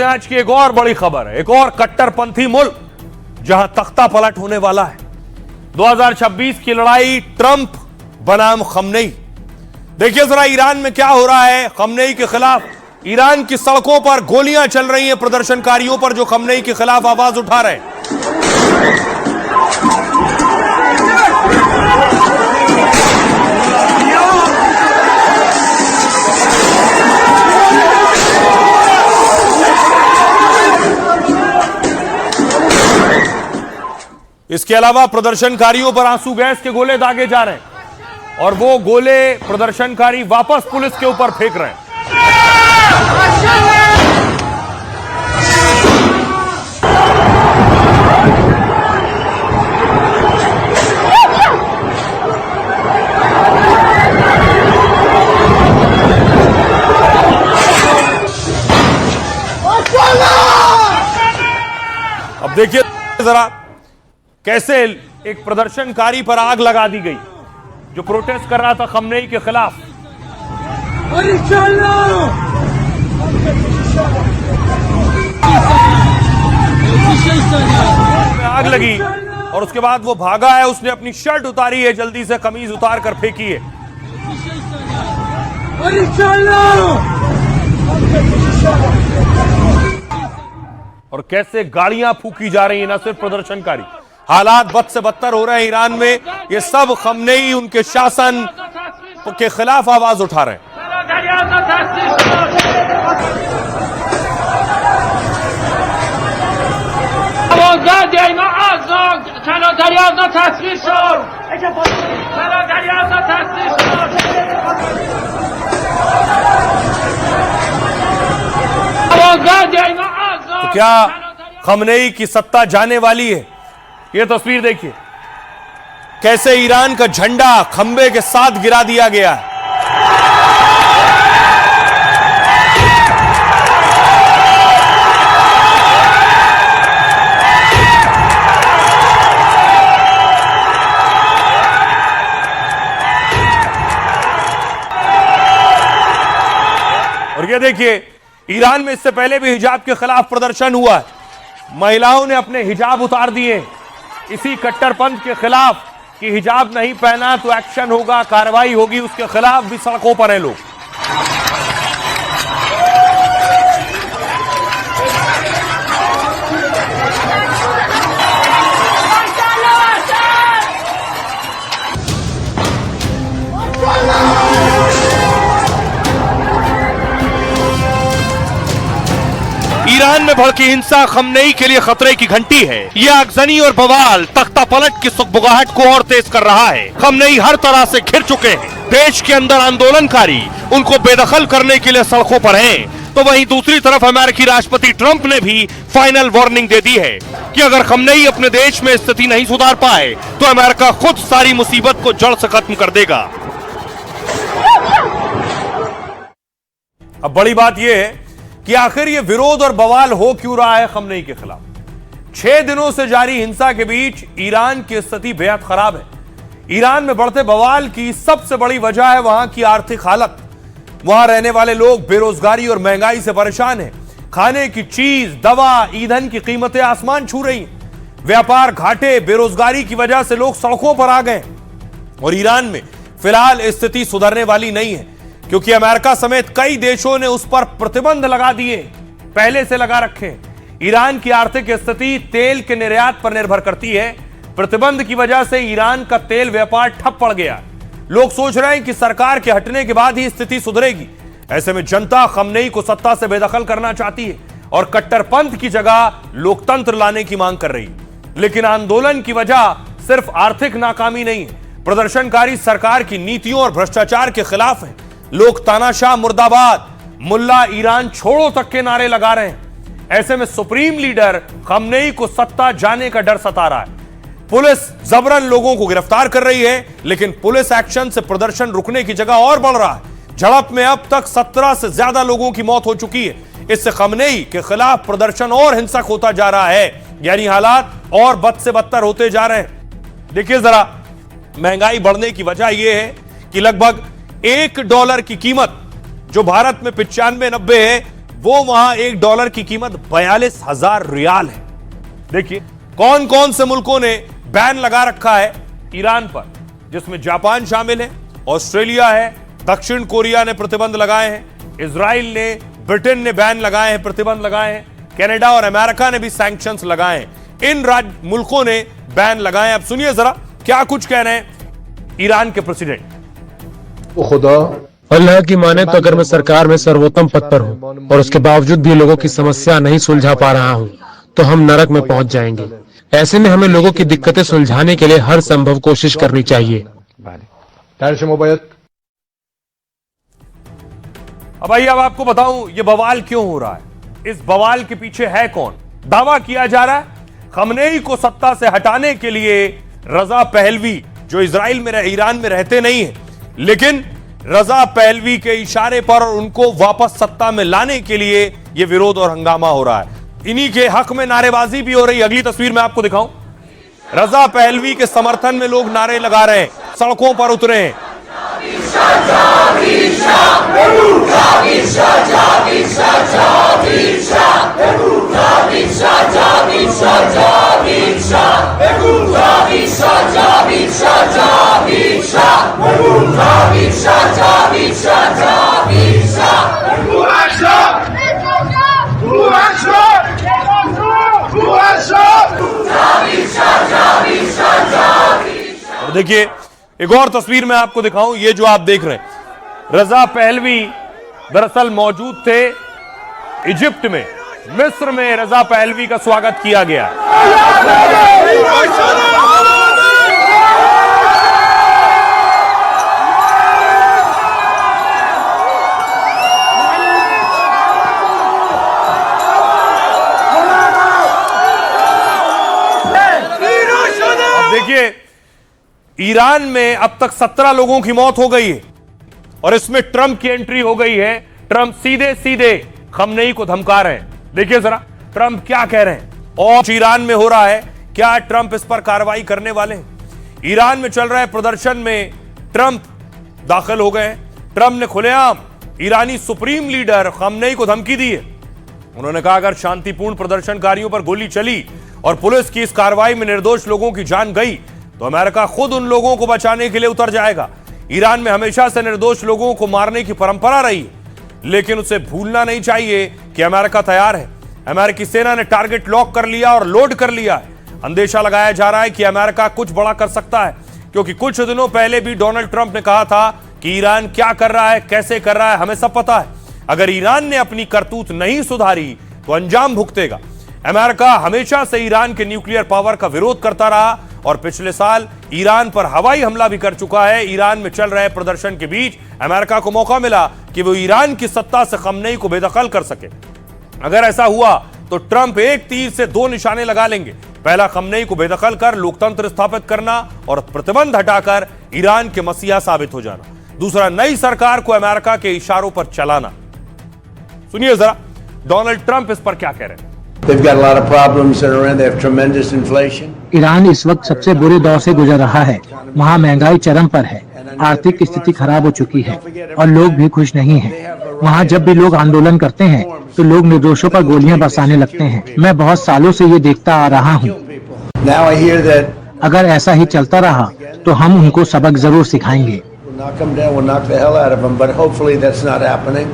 आज की एक और बड़ी खबर है, एक और कट्टरपंथी मुल्क जहां तख्ता पलट होने वाला है। 2026 की लड़ाई ट्रंप बनाम खमनेई। देखिए जरा ईरान में क्या हो रहा है। खमनेई के खिलाफ ईरान की सड़कों पर गोलियां चल रही हैं प्रदर्शनकारियों पर जो खमनेई के खिलाफ आवाज उठा रहे हैं। इसके अलावा प्रदर्शनकारियों पर आंसू गैस के गोले दागे जा रहे हैं और वो गोले प्रदर्शनकारी वापस पुलिस के ऊपर फेंक रहे हैं। अब देखिए जरा कैसे एक प्रदर्शनकारी पर आग लगा दी गई जो प्रोटेस्ट कर रहा था खमनेई के खिलाफ। आग लगी और उसके बाद वो भागा है। उसने अपनी शर्ट उतारी है, जल्दी से कमीज उतार कर फेंकी है। और कैसे गाड़ियां फूकी जा रही है, न सिर्फ प्रदर्शनकारी। हालात बद से बदतर हो रहे हैं ईरान में। ये सब खमनेई उनके शासन के खिलाफ आवाज उठा रहे हैं। तो क्या खमनेई की सत्ता जाने वाली है? ये तस्वीर देखिए कैसे ईरान का झंडा खंबे के साथ गिरा दिया गया है। और ये देखिए ईरान में इससे पहले भी हिजाब के खिलाफ प्रदर्शन हुआ है। महिलाओं ने अपने हिजाब उतार दिए इसी कट्टरपंथ के खिलाफ कि हिजाब नहीं पहना तो एक्शन होगा, कार्रवाई होगी। उसके खिलाफ भी सड़कों पर हैं लोग। ईरान में भड़की हिंसा खमनेई के लिए खतरे की घंटी है। यह आगजनी और बवाल तख्ता पलट की सुगबुगाहट को और तेज कर रहा है। खमनेई हर तरह से घिर चुके हैं। देश के अंदर आंदोलनकारी उनको बेदखल करने के लिए सड़कों पर हैं। तो वहीं दूसरी तरफ अमेरिकी राष्ट्रपति ट्रंप ने भी फाइनल वार्निंग दे दी है कि अगर खमनेई अपने देश में स्थिति नहीं सुधार पाए तो अमेरिका खुद सारी मुसीबत को जड़ से खत्म कर देगा। अब बड़ी बात यह है कि आखिर ये विरोध और बवाल हो क्यों रहा है खमनेई के खिलाफ। 6 दिनों से जारी हिंसा के बीच ईरान की स्थिति बेहद खराब है। ईरान में बढ़ते बवाल की सबसे बड़ी वजह है वहां की आर्थिक हालत। वहां रहने वाले लोग बेरोजगारी और महंगाई से परेशान हैं। खाने की चीज, दवा, ईंधन की कीमतें आसमान छू रही हैं। व्यापार घाटे, बेरोजगारी की वजह से लोग सड़कों पर आ गए और ईरान में फिलहाल स्थिति सुधरने वाली नहीं है क्योंकि अमेरिका समेत कई देशों ने उस पर प्रतिबंध लगा दिए, पहले से लगा रखे। ईरान की आर्थिक स्थिति तेल के निर्यात पर निर्भर करती है। प्रतिबंध की वजह से ईरान का तेल व्यापार ठप पड़ गया। लोग सोच रहे हैं कि सरकार के हटने के बाद ही स्थिति सुधरेगी। ऐसे में जनता खमनेई को सत्ता से बेदखल करना चाहती है और कट्टरपंथ की जगह लोकतंत्र लाने की मांग कर रही है। लेकिन आंदोलन की वजह सिर्फ आर्थिक नाकामी नहीं है। प्रदर्शनकारी सरकार की नीतियों और भ्रष्टाचार के खिलाफ है। लोग तानाशाह मुर्दाबाद, मुल्ला ईरान छोड़ो तक के नारे लगा रहे हैं। ऐसे में सुप्रीम लीडर खमनेई को सत्ता जाने का डर सता रहा है। पुलिस जबरन लोगों को गिरफ्तार कर रही है लेकिन पुलिस एक्शन से प्रदर्शन रुकने की जगह और बढ़ रहा है। झड़प में अब तक 17 से ज्यादा लोगों की मौत हो चुकी है। इससे खमनेई के खिलाफ प्रदर्शन और हिंसक होता जा रहा है, यानी हालात और बद से बदतर होते जा रहे हैं। देखिए जरा महंगाई बढ़ने की वजह यह है कि लगभग $1 की कीमत जो भारत में 95-90 है, वो वहां $1 की कीमत 42,000 रियाल है। देखिए कौन कौन से मुल्कों ने बैन लगा रखा है ईरान पर, जिसमें जापान शामिल है, ऑस्ट्रेलिया है, दक्षिण कोरिया ने प्रतिबंध लगाए हैं, इजराइल ने, ब्रिटेन ने बैन लगाए हैं, प्रतिबंध लगाए हैं, कनाडा और अमेरिका ने भी सैंक्शंस लगाए हैं। इन मुल्कों ने बैन लगाए। अब सुनिए जरा क्या कुछ कह रहे हैं ईरान के प्रेसिडेंट। खुदा अल्लाह की माने तो अगर मैं सरकार में सर्वोत्तम पद पर हूँ और उसके बावजूद भी लोगों की समस्या नहीं सुलझा पा रहा हूँ, तो हम नरक में पहुंच जाएंगे। ऐसे में हमें लोगों की दिक्कतें सुलझाने के लिए हर संभव कोशिश करनी चाहिए। अब आइए अब आपको बताऊं ये बवाल क्यों हो रहा है, इस बवाल के पीछे है कौन। दावा किया जा रहा है खमनेई को सत्ता से हटाने के लिए रजा पहलवी, जो इजराइल में ईरान में रहते नहीं है, लेकिन रजा पहलवी के इशारे पर और उनको वापस सत्ता में लाने के लिए यह विरोध और हंगामा हो रहा है। इन्हीं के हक में नारेबाजी भी हो रही है। अगली तस्वीर में आपको दिखाऊं, रजा पहलवी के समर्थन में लोग नारे लगा रहे हैं, सड़कों पर उतरे हैं। और देखिए एक और तस्वीर में आपको दिखाऊं, ये जो आप देख रहे हैं, रजा पहलवी दरअसल मौजूद थे इजिप्ट में, मिस्र में रजा पहलवी का स्वागत किया गया। अब देखिए ईरान में अब तक 17 लोगों की मौत हो गई है और इसमें ट्रंप की एंट्री हो गई है। ट्रंप सीधे सीधे खमनेई को धमका रहे हैं। देखिए जरा ट्रंप क्या कह रहे हैं और ईरान में हो रहा है क्या, ट्रंप इस पर कार्रवाई करने वाले हैं। ईरान में चल रहे प्रदर्शन में ट्रंप दाखिल हो गए। ट्रंप ने खुलेआम ईरानी सुप्रीम लीडर खमनेई को धमकी दी है। उन्होंने कहा अगर शांतिपूर्ण प्रदर्शनकारियों पर गोली चली और पुलिस की इस कार्रवाई में निर्दोष लोगों की जान गई तो अमेरिका खुद उन लोगों को बचाने के लिए उतर जाएगा। ईरान में हमेशा से निर्दोष लोगों को मारने की परंपरा रही है, लेकिन उसे भूलना नहीं चाहिए कि अमेरिका तैयार है। अमेरिकी सेना ने टारगेट लॉक कर लिया और लोड कर लिया है। अंदेशा लगाया जा रहा है कि अमेरिका कुछ बड़ा कर सकता है, क्योंकि कुछ दिनों पहले भी डोनाल्ड ट्रंप ने कहा था कि ईरान क्या कर रहा है, कैसे कर रहा है, हमें सब पता है। अगर ईरान ने अपनी करतूत नहीं सुधारी तो अंजाम भुगतेगा। अमेरिका हमेशा से ईरान के न्यूक्लियर पावर का विरोध करता रहा और पिछले साल ईरान पर हवाई हमला भी कर चुका है। ईरान में चल रहे प्रदर्शन के बीच अमेरिका को मौका मिला कि वो ईरान की सत्ता से खमनेई को बेदखल कर सके। अगर ऐसा हुआ तो ट्रंप एक तीर से दो निशाने लगा लेंगे। पहला, खमनेई को बेदखल कर लोकतंत्र स्थापित करना और प्रतिबंध हटाकर ईरान के मसीहा साबित हो जाना। दूसरा, नई सरकार को अमेरिका के इशारों पर चलाना। सुनिए जरा डोनाल्ड ट्रंप इस पर क्या कह रहे हैं। They've got a lot of problems that are in. They have tremendous inflation. Iran इस वक्त सबसे बुरे दौर से गुजर रहा है। वहाँ महंगाई चरम पर है, आर्थिक स्थिति खराब हो चुकी है और लोग भी खुश नहीं हैं। वहाँ जब भी लोग आंदोलन करते हैं तो लोग निर्दोषों पर गोलियां बरसाने लगते हैं। मैं बहुत सालों से ये देखता आ रहा हूँ। Now I hear that अगर ऐसा ही चलता रहा तो हम उनको सबक जरूर सिखाएंगे। we'll knock them down, we'll knock the hell out of them, but hopefully that's not happening.